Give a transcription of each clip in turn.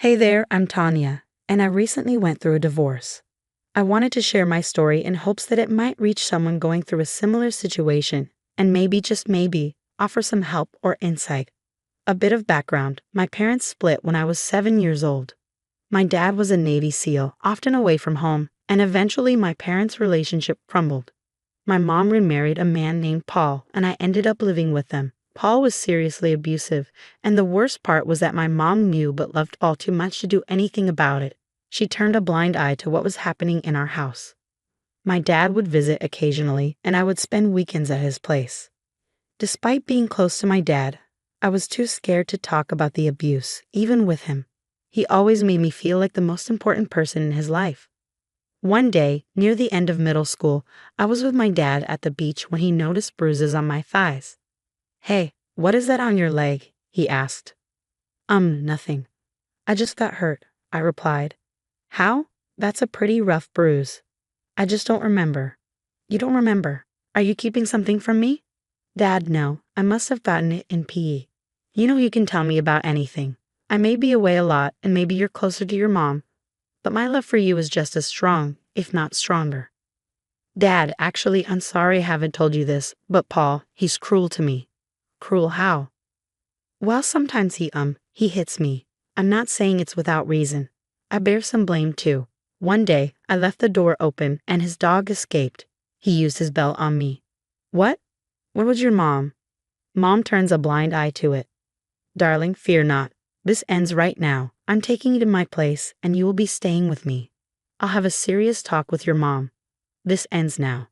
Hey there, I'm Tanya, and I recently went through a divorce. I wanted to share my story in hopes that it might reach someone going through a similar situation and maybe, just maybe, offer some help or insight. A bit of background: my parents split when I was 7 years old. My dad was a Navy SEAL, often away from home, and eventually my parents' relationship crumbled. My mom remarried a man named Paul, and I ended up living with them. Paul was seriously abusive, and the worst part was that my mom knew but loved all too much to do anything about it. She turned a blind eye to what was happening in our house. My dad would visit occasionally, and I would spend weekends at his place. Despite being close to my dad, I was too scared to talk about the abuse, even with him. He always made me feel like the most important person in his life. One day, near the end of middle school, I was with my dad at the beach when he noticed bruises on my thighs. "Hey, what is that on your leg?" he asked. Nothing. I just got hurt," I replied. "How? That's a pretty rough bruise." "I just don't remember." "You don't remember? Are you keeping something from me?" "Dad, no. I must have gotten it in PE. You know you can tell me about anything. I may be away a lot, and maybe you're closer to your mom, but my love for you is just as strong, if not stronger." "Dad, actually, I'm sorry I haven't told you this, but Paul, he's cruel to me." "Cruel how?" "Well, sometimes he hits me. I'm not saying it's without reason. I bear some blame too. One day, I left the door open and his dog escaped. He used his belt on me." "What? Where was your mom?" Mom turns a blind eye to it. "Darling, fear not. This ends right now. I'm taking you to my place, and you will be staying with me. I'll have a serious talk with your mom. This ends now."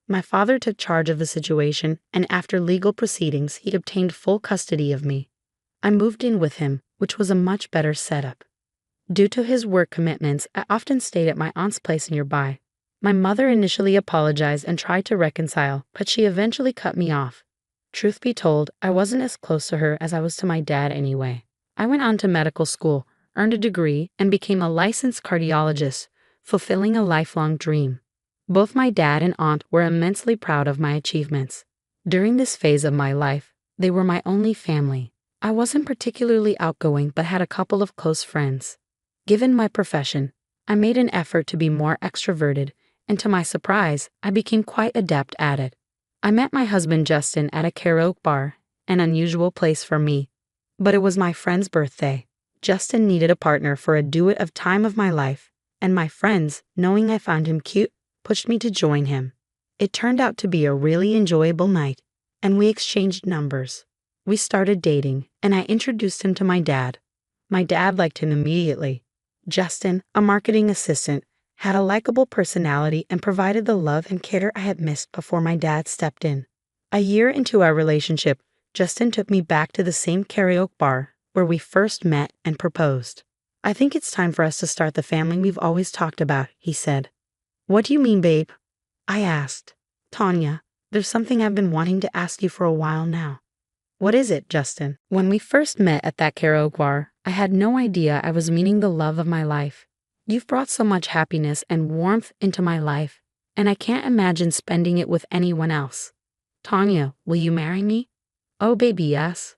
My father took charge of the situation, and after legal proceedings, he obtained full custody of me. I moved in with him, which was a much better setup. Due to his work commitments, I often stayed at my aunt's place nearby. My mother initially apologized and tried to reconcile, but she eventually cut me off. Truth be told, I wasn't as close to her as I was to my dad anyway. I went on to medical school, earned a degree, and became a licensed cardiologist, fulfilling a lifelong dream. Both my dad and aunt were immensely proud of my achievements. During this phase of my life, they were my only family. I wasn't particularly outgoing but had a couple of close friends. Given my profession, I made an effort to be more extroverted, and to my surprise, I became quite adept at it. I met my husband Justin at a karaoke bar, an unusual place for me. But it was my friend's birthday. Justin needed a partner for a duet of Time of My Life, and my friends, knowing I found him cute, pushed me to join him. It turned out to be a really enjoyable night, and we exchanged numbers. We started dating, and I introduced him to my dad. My dad liked him immediately. Justin, a marketing assistant, had a likable personality and provided the love and care I had missed before my dad stepped in. A year into our relationship, Justin took me back to the same karaoke bar where we first met and proposed. "I think it's time for us to start the family we've always talked about," he said. "What do you mean, babe?" I asked. "Tanya, there's something I've been wanting to ask you for a while now." "What is it, Justin?" "When we first met at that karaoke bar, I had no idea I was meeting the love of my life. You've brought so much happiness and warmth into my life, and I can't imagine spending it with anyone else. Tanya, will you marry me?" "Oh, baby, yes."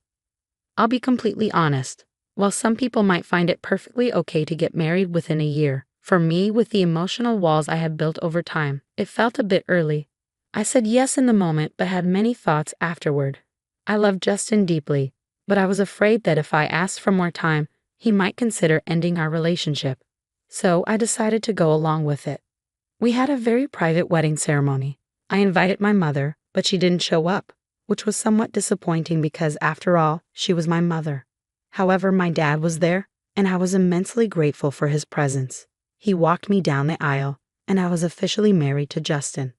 I'll be completely honest. While some people might find it perfectly okay to get married within a year, for me, with the emotional walls I had built over time, it felt a bit early. I said yes in the moment but had many thoughts afterward. I loved Justin deeply, but I was afraid that if I asked for more time, he might consider ending our relationship. So I decided to go along with it. We had a very private wedding ceremony. I invited my mother, but she didn't show up, which was somewhat disappointing because, after all, she was my mother. However, my dad was there, and I was immensely grateful for his presence. He walked me down the aisle, and I was officially married to Justin.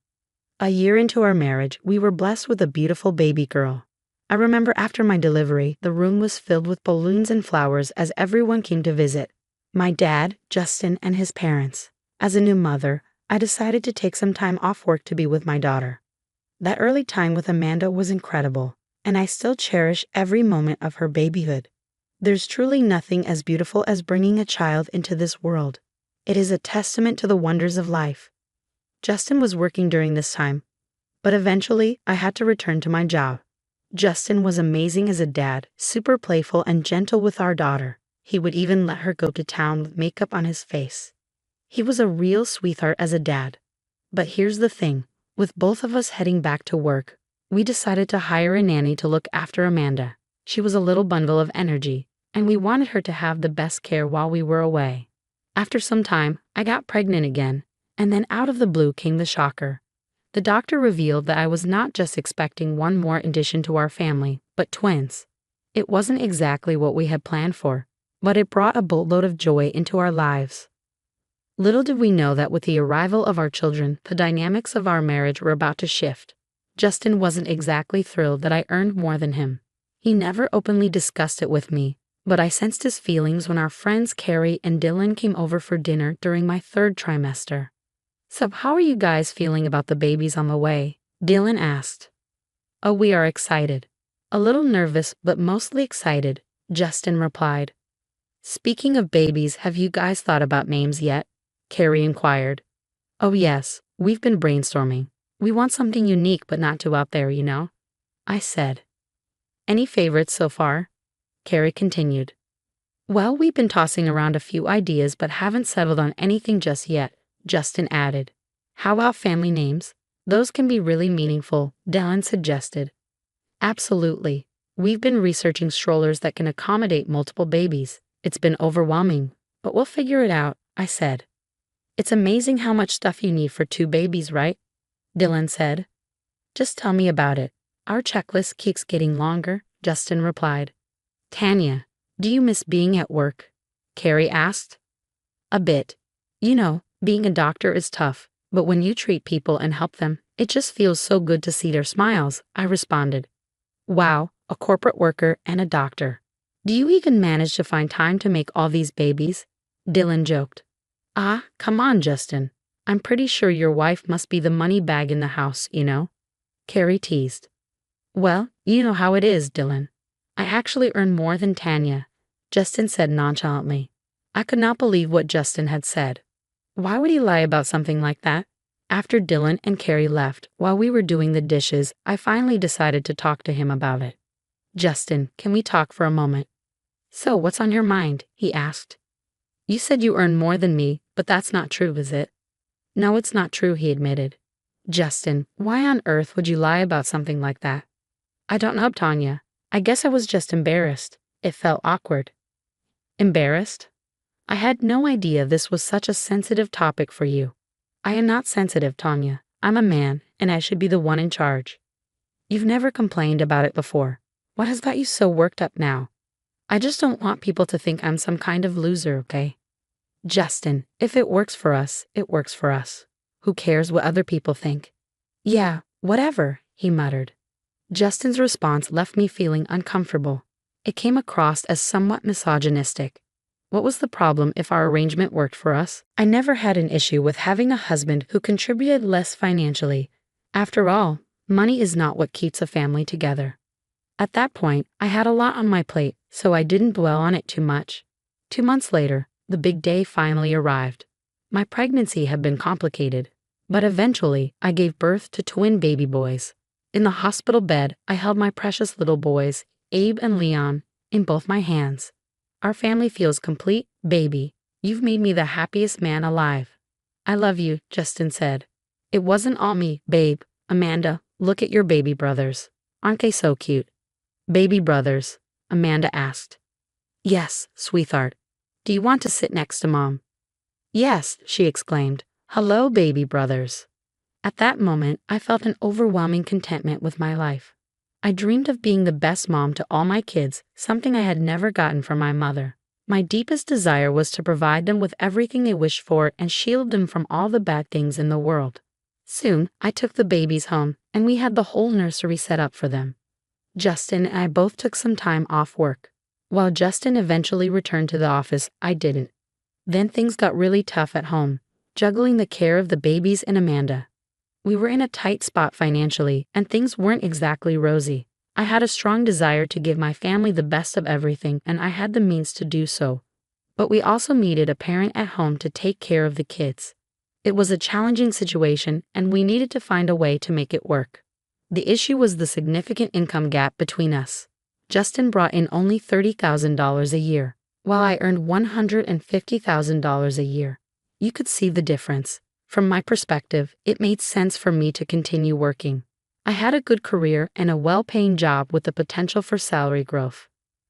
A year into our marriage, we were blessed with a beautiful baby girl. I remember after my delivery, the room was filled with balloons and flowers as everyone came to visit. My dad, Justin, and his parents. As a new mother, I decided to take some time off work to be with my daughter. That early time with Amanda was incredible, and I still cherish every moment of her babyhood. There's truly nothing as beautiful as bringing a child into this world. It is a testament to the wonders of life. Justin was working during this time, but eventually I had to return to my job. Justin was amazing as a dad, super playful and gentle with our daughter. He would even let her go to town with makeup on his face. He was a real sweetheart as a dad. But here's the thing, with both of us heading back to work, we decided to hire a nanny to look after Amanda. She was a little bundle of energy, and we wanted her to have the best care while we were away. After some time, I got pregnant again, and then out of the blue came the shocker. The doctor revealed that I was not just expecting one more addition to our family, but twins. It wasn't exactly what we had planned for, but it brought a boatload of joy into our lives. Little did we know that with the arrival of our children, the dynamics of our marriage were about to shift. Justin wasn't exactly thrilled that I earned more than him. He never openly discussed it with me, but I sensed his feelings when our friends Carrie and Dylan came over for dinner during my third trimester. "So how are you guys feeling about the babies on the way?" Dylan asked. "Oh, we are excited. A little nervous, but mostly excited," Justin replied. "Speaking of babies, have you guys thought about names yet?" Carrie inquired. "Oh yes, we've been brainstorming. We want something unique but not too out there, you know," I said. "Any favorites so far?" Carrie continued. "Well, we've been tossing around a few ideas but haven't settled on anything just yet," Justin added. "How about family names? Those can be really meaningful," Dylan suggested. "Absolutely. We've been researching strollers that can accommodate multiple babies. It's been overwhelming, but we'll figure it out," I said. "It's amazing how much stuff you need for 2 babies, right?" Dylan said. "Just tell me about it. Our checklist keeps getting longer," Justin replied. "Tanya, do you miss being at work?" Carrie asked. "A bit. You know, being a doctor is tough, but when you treat people and help them, it just feels so good to see their smiles," I responded. "Wow, a corporate worker and a doctor. Do you even manage to find time to make all these babies?" Dylan joked. "Ah, come on, Justin. I'm pretty sure your wife must be the money bag in the house, you know?" Carrie teased. "Well, you know how it is, Dylan. I actually earn more than Tanya," Justin said nonchalantly. I could not believe what Justin had said. Why would he lie about something like that? After Dylan and Carrie left, while we were doing the dishes, I finally decided to talk to him about it. "Justin, can we talk for a moment?" "So, what's on your mind?" he asked. "You said you earn more than me, but that's not true, is it?" "No, it's not true," he admitted. "Justin, why on earth would you lie about something like that?" "I don't know, Tanya. I guess I was just embarrassed. It felt awkward." "Embarrassed?" I had no idea this was such a sensitive topic for you. "I am not sensitive, Tanya. I'm a man, and I should be the one in charge." "You've never complained about it before. What has got you so worked up now?" "I just don't want people to think I'm some kind of loser, okay?" "Justin, if it works for us, it works for us. Who cares what other people think?" "Yeah, whatever," he muttered. Justin's response left me feeling uncomfortable. It came across as somewhat misogynistic. What was the problem if our arrangement worked for us? I never had an issue with having a husband who contributed less financially. After all, money is not what keeps a family together. At that point, I had a lot on my plate, so I didn't dwell on it too much. 2 months later, the big day finally arrived. My pregnancy had been complicated, but eventually I gave birth to twin baby boys. In the hospital bed, I held my precious little boys, Abe and Leon, in both my hands. "Our family feels complete, baby. You've made me the happiest man alive." "I love you," Justin said. "It wasn't all me, babe. Amanda, look at your baby brothers. Aren't they so cute?" "Baby brothers?" Amanda asked. "Yes, sweetheart. Do you want to sit next to Mom?" "Yes," she exclaimed. "Hello, baby brothers." At that moment, I felt an overwhelming contentment with my life. I dreamed of being the best mom to all my kids, something I had never gotten from my mother. My deepest desire was to provide them with everything they wished for and shield them from all the bad things in the world. Soon, I took the babies home, and we had the whole nursery set up for them. Justin and I both took some time off work. While Justin eventually returned to the office, I didn't. Then things got really tough at home, juggling the care of the babies and Amanda. We were in a tight spot financially, and things weren't exactly rosy. I had a strong desire to give my family the best of everything, and I had the means to do so. But we also needed a parent at home to take care of the kids. It was a challenging situation, and we needed to find a way to make it work. The issue was the significant income gap between us. Justin brought in only $30,000 a year, while I earned $150,000 a year. You could see the difference. From my perspective, it made sense for me to continue working. I had a good career and a well-paying job with the potential for salary growth.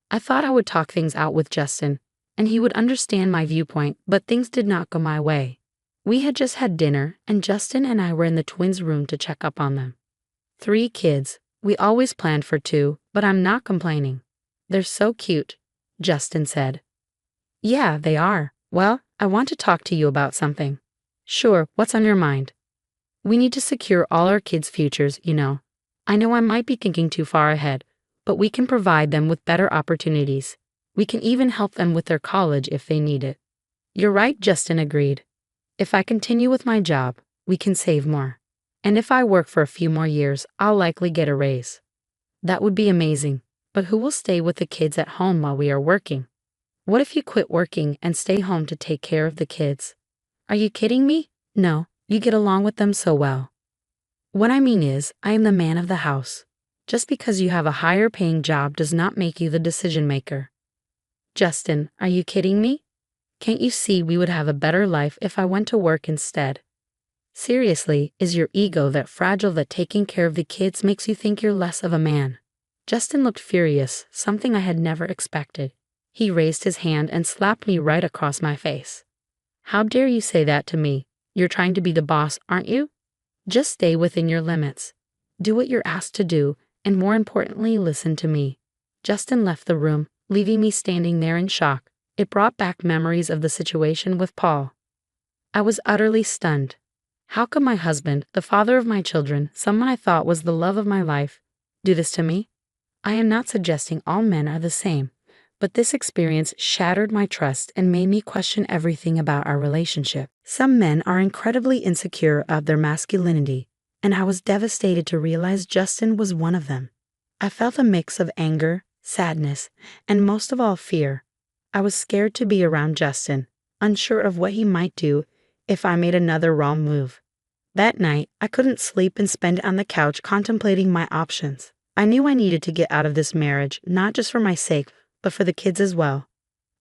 I thought I would talk things out with Justin, and he would understand my viewpoint, but things did not go my way. We had just had dinner, and Justin and I were in the twins' room to check up on them. 3 kids. We always planned for 2, but I'm not complaining. They're so cute, Justin said. Yeah, they are. Well, I want to talk to you about something. Sure, what's on your mind? We need to secure all our kids' futures, you know. I know I might be thinking too far ahead, but we can provide them with better opportunities. We can even help them with their college if they need it. You're right, Justin agreed. If I continue with my job, we can save more. And if I work for a few more years, I'll likely get a raise. That would be amazing, but who will stay with the kids at home while we are working? What if you quit working and stay home to take care of the kids? Are you kidding me? No, you get along with them so well. What I mean is, I am the man of the house. Just because you have a higher paying job does not make you the decision maker. Justin, are you kidding me? Can't you see we would have a better life if I went to work instead? Seriously, is your ego that fragile that taking care of the kids makes you think you're less of a man? Justin looked furious, something I had never expected. He raised his hand and slapped me right across my face. How dare you say that to me? You're trying to be the boss, aren't you? Just stay within your limits. Do what you're asked to do, and more importantly, listen to me. Justin left the room, leaving me standing there in shock. It brought back memories of the situation with Paul. I was utterly stunned. How could my husband, the father of my children, someone I thought was the love of my life, do this to me? I am not suggesting all men are the same, but this experience shattered my trust and made me question everything about our relationship. Some men are incredibly insecure of their masculinity, and I was devastated to realize Justin was one of them. I felt a mix of anger, sadness, and most of all fear. I was scared to be around Justin, unsure of what he might do if I made another wrong move. That night, I couldn't sleep and spent it on the couch contemplating my options. I knew I needed to get out of this marriage, not just for my sake, but for the kids as well.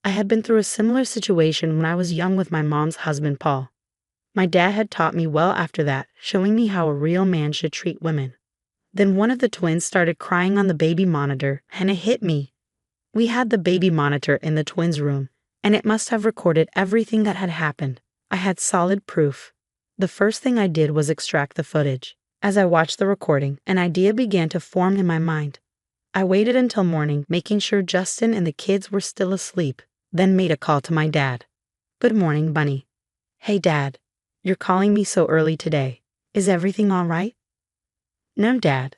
I had been through a similar situation when I was young with my mom's husband, Paul. My dad had taught me well after that, showing me how a real man should treat women. Then one of the twins started crying on the baby monitor, and it hit me. We had the baby monitor in the twins' room, and it must have recorded everything that had happened. I had solid proof. The first thing I did was extract the footage. As I watched the recording, an idea began to form in my mind. I waited until morning, making sure Justin and the kids were still asleep, then made a call to my dad. Good morning, Bunny. Hey, Dad. You're calling me so early today. Is everything all right? No, Dad.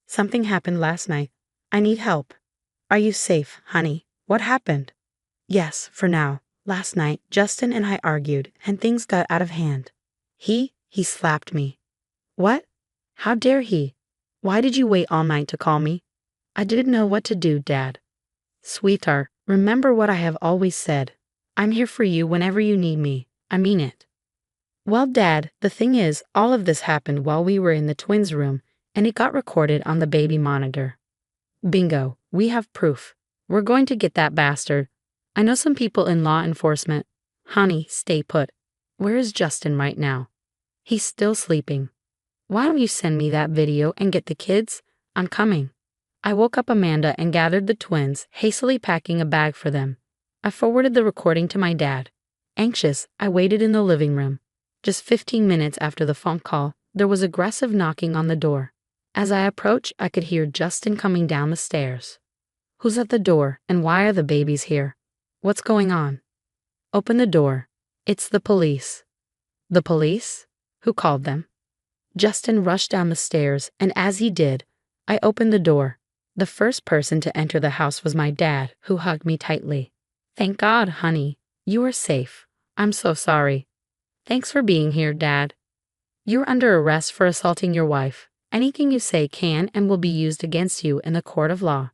Something happened last night. I need help. Are you safe, honey? What happened? Yes, for now. Last night, Justin and I argued, and things got out of hand. He slapped me. What? How dare he? Why did you wait all night to call me? I didn't know what to do, Dad. Sweetheart, remember what I have always said. I'm here for you whenever you need me. I mean it. Well, Dad, the thing is, all of this happened while we were in the twins' room, and it got recorded on the baby monitor. Bingo, we have proof. We're going to get that bastard. I know some people in law enforcement. Honey, stay put. Where is Justin right now? He's still sleeping. Why don't you send me that video and get the kids? I'm coming. I woke up Amanda and gathered the twins, hastily packing a bag for them. I forwarded the recording to my dad. Anxious, I waited in the living room. Just 15 minutes after the phone call, there was aggressive knocking on the door. As I approached, I could hear Justin coming down the stairs. Who's at the door, and why are the babies here? What's going on? Open the door. It's the police. The police? Who called them? Justin rushed down the stairs, and as he did, I opened the door. The first person to enter the house was my dad, who hugged me tightly. Thank God, honey. You are safe. I'm so sorry. Thanks for being here, Dad. You're under arrest for assaulting your wife. Anything you say can and will be used against you in the court of law.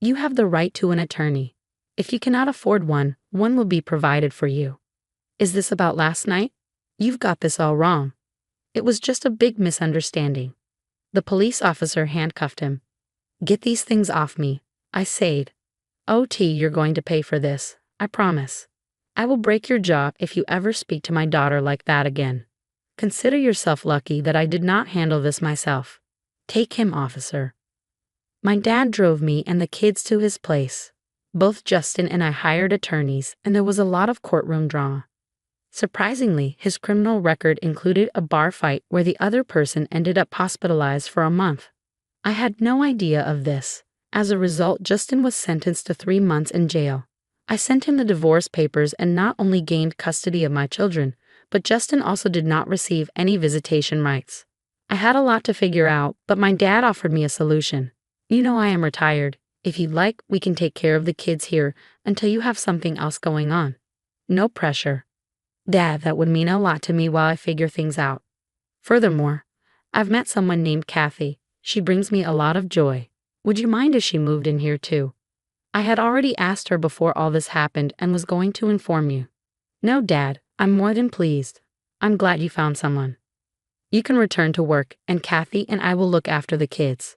You have the right to an attorney. If you cannot afford one, one will be provided for you. Is this about last night? You've got this all wrong. It was just a big misunderstanding. The police officer handcuffed him. Get these things off me, I said. OT, you're going to pay for this. I promise. I will break your jaw if you ever speak to my daughter like that again. Consider yourself lucky that I did not handle this myself. Take him, officer. My dad drove me and the kids to his place. Both Justin and I hired attorneys, and there was a lot of courtroom drama. Surprisingly, his criminal record included a bar fight where the other person ended up hospitalized for a month. I had no idea of this. As a result, Justin was sentenced to 3 months in jail. I sent him the divorce papers and not only gained custody of my children, but Justin also did not receive any visitation rights. I had a lot to figure out, but my dad offered me a solution. You know I am retired. If you'd like, we can take care of the kids here until you have something else going on. No pressure. Dad, that would mean a lot to me while I figure things out. Furthermore, I've met someone named Kathy. She brings me a lot of joy. Would you mind if she moved in here too? I had already asked her before all this happened and was going to inform you. No, Dad, I'm more than pleased. I'm glad you found someone. You can return to work, and Kathy and I will look after the kids.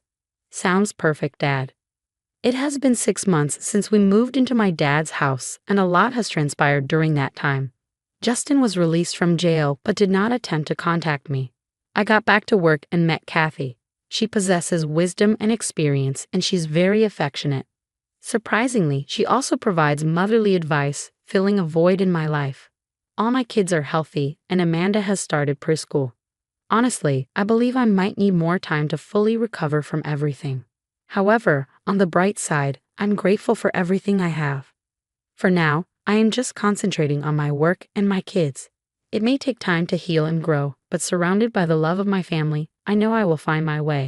Sounds perfect, Dad. It has been 6 months since we moved into my dad's house, and a lot has transpired during that time. Justin was released from jail but did not attempt to contact me. I got back to work and met Kathy. She possesses wisdom and experience, and she's very affectionate. Surprisingly, she also provides motherly advice, filling a void in my life. All my kids are healthy, and Amanda has started preschool. Honestly, I believe I might need more time to fully recover from everything. However, on the bright side, I'm grateful for everything I have. For now, I am just concentrating on my work and my kids. It may take time to heal and grow, but surrounded by the love of my family, I know I will find my way.